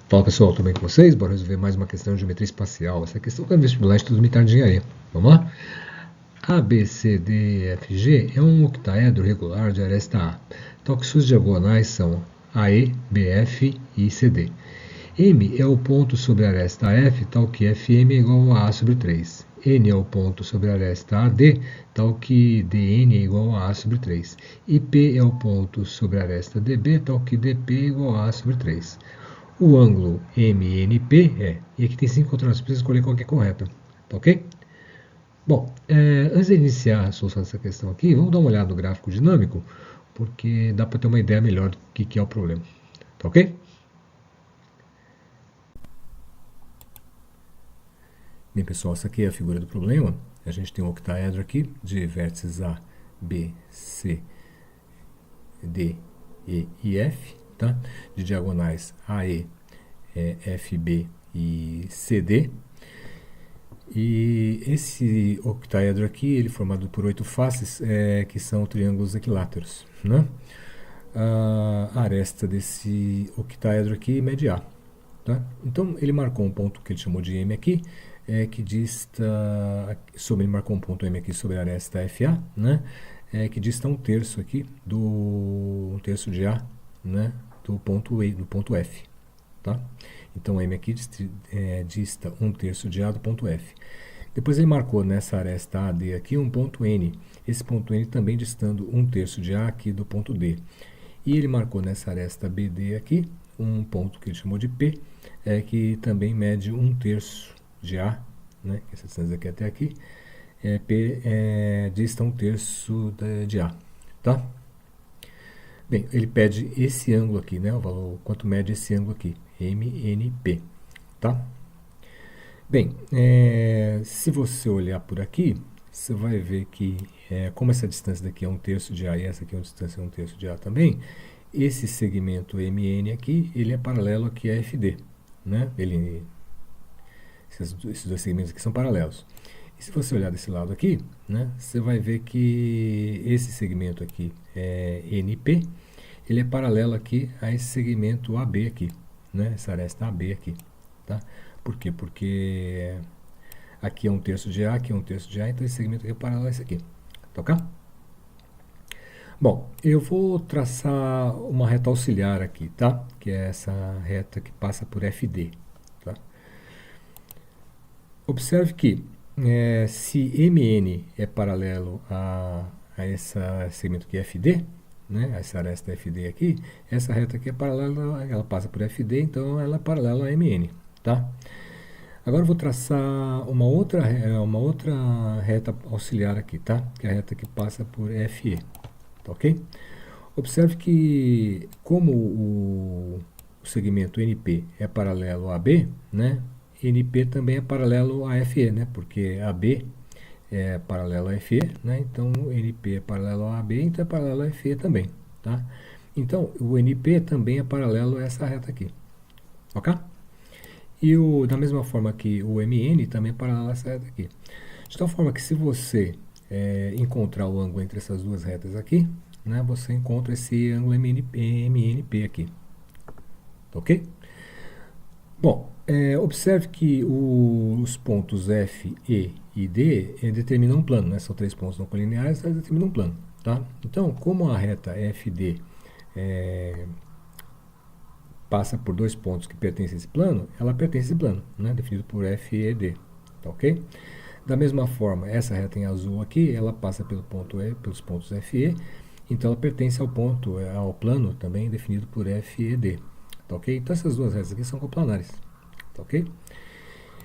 Fala pessoal, tudo bem com vocês? Bora resolver mais uma questão de geometria espacial. Essa questão é vestibular de tudo militar de engenharia. Vamos lá? A, B, C, D, E, F, G é um octaedro regular de aresta A, tal que suas diagonais são AE, BF e CD. M é o ponto sobre a aresta F, tal que FM é igual a A sobre 3. N é o ponto sobre a aresta AD, tal que DN é igual a A sobre 3. E P é o ponto sobre a aresta DB, tal que DP é igual a A sobre 3. O ângulo MNP e aqui tem 5 alternativas, precisa escolher qual que é correta, tá ok? Bom, antes de iniciar a solução dessa questão aqui, vamos dar uma olhada no gráfico dinâmico, porque dá para ter uma ideia melhor do que é o problema, tá ok? Bem pessoal, essa aqui é a figura do problema. A gente tem um octaedro aqui de vértices A, B, C, D, E e F, tá? De diagonais AE, FB e CD. E esse octaedro aqui, ele é formado por 8 faces, que são triângulos equiláteros, né? A aresta desse octaedro aqui mede A, tá? Então ele marcou um ponto que ele chamou de M aqui, que dista ele marcou um ponto M aqui sobre a aresta FA, né? Que dista um terço aqui um terço de A, né? Do ponto F, tá? Então M aqui dista um terço de A do ponto F. Depois ele marcou nessa aresta AD aqui um ponto N. Esse ponto N também distando um terço de A aqui do ponto D. E ele marcou nessa aresta BD aqui um ponto que ele chamou de P, que também mede um terço de A, né? Essa distância aqui até aqui. P dista um terço de A, tá? Bem, ele pede esse ângulo aqui, né? O valor, quanto mede esse ângulo aqui, MNP, tá? Bem, se você olhar por aqui, você vai ver que, como essa distância daqui é um terço de A e essa aqui é uma distância um terço de A também, esse segmento MN aqui, ele é paralelo aqui a FD, né? Esses dois segmentos aqui são paralelos. E se você olhar desse lado aqui, né, você vai ver que esse segmento aqui, NP, ele é paralelo aqui a esse segmento AB aqui, né, essa aresta AB aqui, tá? Por quê? Porque aqui é um terço de A, aqui é um terço de A, então esse segmento aqui é paralelo a esse aqui, tá ok? Bom, eu vou traçar uma reta auxiliar aqui, tá? Que é essa reta que passa por FD, tá? Observe que se MN é paralelo a esse segmento aqui FD, né, essa aresta FD aqui, essa reta aqui é paralela, ela passa por FD, então ela é paralela a MN, tá? Agora eu vou traçar uma outra reta auxiliar aqui, tá? Que é a reta que passa por FE, tá ok? Observe que como o segmento NP é paralelo a AB, né? NP também é paralelo a FE, né? Porque AB é paralelo a FE, né? Então o NP é paralelo a AB, então é paralelo a FE também, tá? Então o NP também é paralelo a essa reta aqui, ok? E da mesma forma que o MN também é paralelo a essa reta aqui. De tal forma que se você encontrar o ângulo entre essas duas retas aqui, né? Você encontra esse ângulo MNP aqui, ok? Bom, observe que os pontos F, E e D determinam um plano, né? São 3 pontos não colineares, eles determinam um plano, tá? Então, como a reta FD passa por 2 pontos que pertencem a esse plano, ela pertence a esse plano, né? Definido por F, E e D, tá ok? Da mesma forma, essa reta em azul aqui, ela passa pelos pontos F e E, então ela pertence ao plano também definido por F, E e D, tá ok? Então essas duas retas aqui são coplanares, tá ok?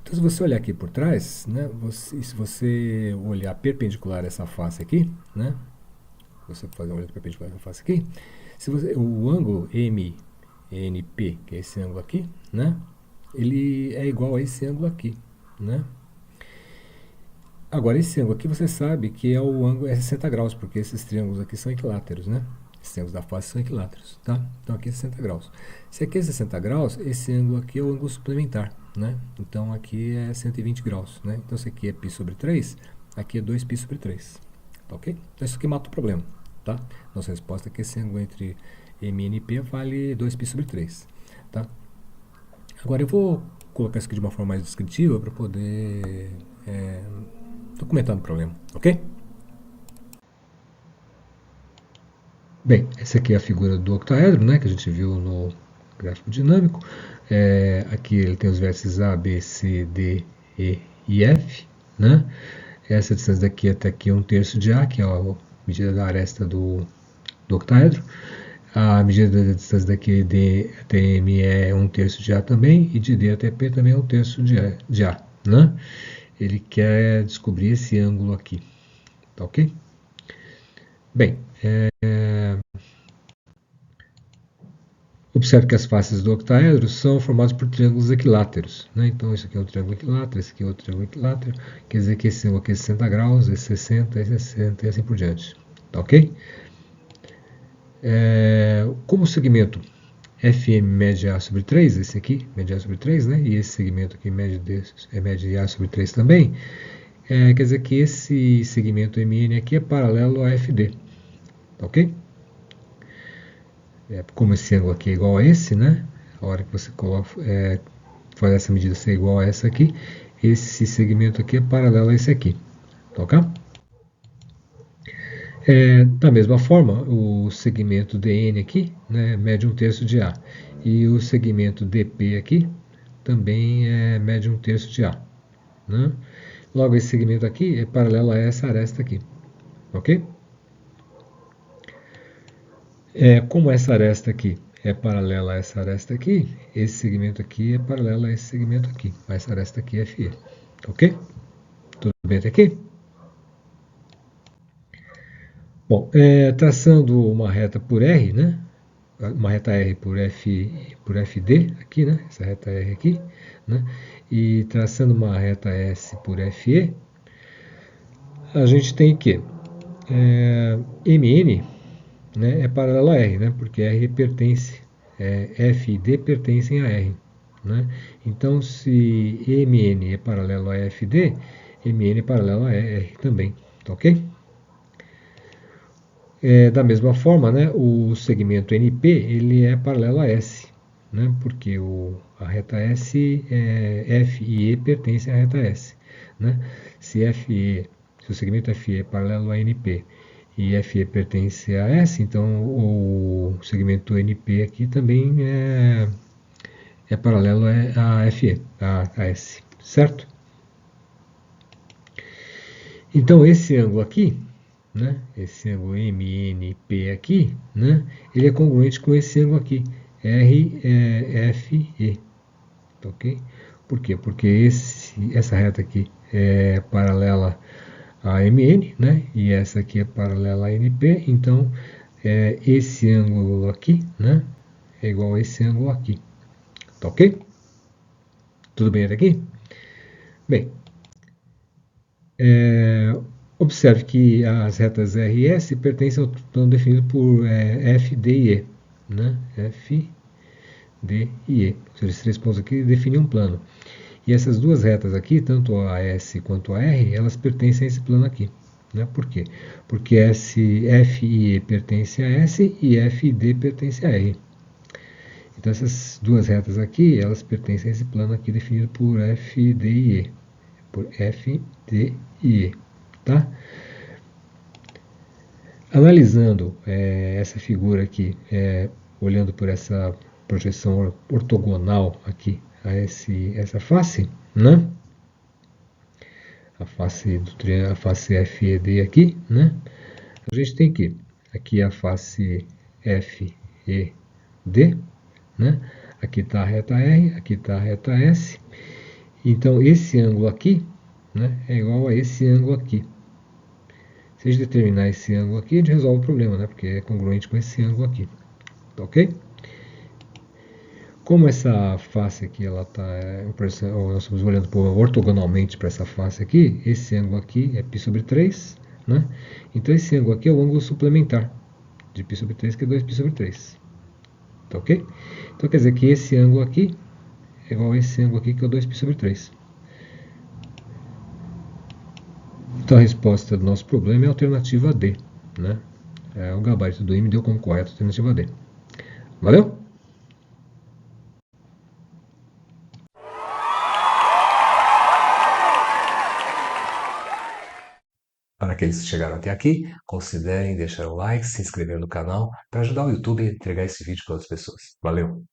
Então se você olhar aqui por trás, né, se você olhar perpendicular a essa face aqui, né, você fazer uma olhada perpendicular a essa face aqui, o ângulo MNP, que é esse ângulo aqui, né, ele é igual a esse ângulo aqui, né? Agora, esse ângulo aqui você sabe que o ângulo é 60 graus, porque esses triângulos aqui são equiláteros, né? Esses triângulos da face são equiláteros, tá? Então aqui é 60 graus. Se aqui é 60 graus, esse ângulo aqui é o ângulo suplementar, né? Então aqui é 120 graus, né? Então se aqui é π sobre 3, aqui é 2π sobre 3, tá ok? Então isso aqui mata o problema, tá? Nossa resposta é que esse ângulo entre M e NP vale 2π sobre 3, tá? Agora eu vou colocar isso aqui de uma forma mais descritiva para poder documentar o problema, ok? Bem, essa aqui é a figura do octaedro, né, que a gente viu no gráfico dinâmico. Aqui ele tem os vértices A, B, C, D, E e F, né? Essa distância daqui até aqui é 1/3 de A, que é a medida da aresta do octaedro. A medida da distância daqui de até M é 1/3 de A também, e de D até P também é 1/3 de A, né? Ele quer descobrir esse ângulo aqui, tá ok? Bem, observe que as faces do octaedro são formadas por triângulos equiláteros, né? Então, isso aqui é um triângulo equilátero, esse aqui é outro triângulo equilátero, quer dizer que esse ângulo aqui é 60 graus, esse 60, esse 60 e assim por diante, tá ok? Como o segmento FM mede A sobre 3, esse aqui mede A sobre 3, né? E esse segmento aqui mede A sobre 3 também, quer dizer que esse segmento MN aqui é paralelo a FD, tá ok? Como esse ângulo aqui é igual a esse, né? A hora que você faz essa medida ser igual a essa aqui, esse segmento aqui é paralelo a esse aqui, tá ok? Da mesma forma, o segmento DN aqui, né, mede 1/3 de A. E o segmento DP aqui também mede 1/3 de A, né? Logo, esse segmento aqui é paralelo a essa aresta aqui, ok? Como essa aresta aqui é paralela a essa aresta aqui, esse segmento aqui é paralelo a esse segmento aqui, a essa aresta aqui é FE, ok? Tudo bem até aqui? Bom, traçando uma reta por R, né? Uma reta R por FD aqui, né? Essa reta R aqui, né? E traçando uma reta S por FE, a gente tem que MN, né, é paralelo a R, né? Porque R pertence, F e D pertencem a R, né? Então, se MN é paralelo a FD, MN é paralelo a R também, tá ok? Da mesma forma, né, o segmento NP ele é paralelo a S, né, porque a reta S, F e E pertencem à reta S. Né? Se o segmento FE é paralelo a NP e FE pertence a S, então o segmento NP aqui também é paralelo a FE, a S, certo? Então esse ângulo aqui, né, esse ângulo MNP aqui, né, ele é congruente com esse ângulo aqui, RFE, tá ok? Por quê? Porque essa reta aqui é paralela a MN, né, e essa aqui é paralela a NP, então esse ângulo aqui, né, é igual a esse ângulo aqui, tá ok? Tudo bem até aqui? Bem, observe que as retas R e S pertencem ao plano definido por F, D e E. Né? F, D e E. Ou seja, esses três pontos aqui definem um plano. E essas duas retas aqui, tanto a S quanto a R, elas pertencem a esse plano aqui. Né? Por quê? Porque F e E pertencem a S e F e D pertencem a R. Então essas duas retas aqui, elas pertencem a esse plano aqui definido por F, D e E. Por F, D e E. Tá? Analisando essa figura aqui, olhando por essa projeção ortogonal aqui a essa face, né? A face do triângulo, a face FED aqui, né? A gente tem aqui a face FED, né? Aqui está a reta R, aqui está a reta S. Então esse ângulo aqui, né, é igual a esse ângulo aqui. Se a gente determinar esse ângulo aqui, a gente resolve o problema, né? Porque é congruente com esse ângulo aqui. Tá ok? Como essa face aqui, ela está, nós estamos olhando ortogonalmente para essa face aqui, esse ângulo aqui é π sobre 3, né? Então esse ângulo aqui é o ângulo suplementar de π sobre 3, que é 2π sobre 3. Tá ok? Então quer dizer que esse ângulo aqui é igual a esse ângulo aqui, que é o 2π sobre 3. Então a resposta do nosso problema é a alternativa D, né? O gabarito do I me deu como correto a alternativa D. Valeu? Para aqueles que chegaram até aqui, considerem deixar o like, se inscrever no canal para ajudar o YouTube a entregar esse vídeo para outras pessoas. Valeu!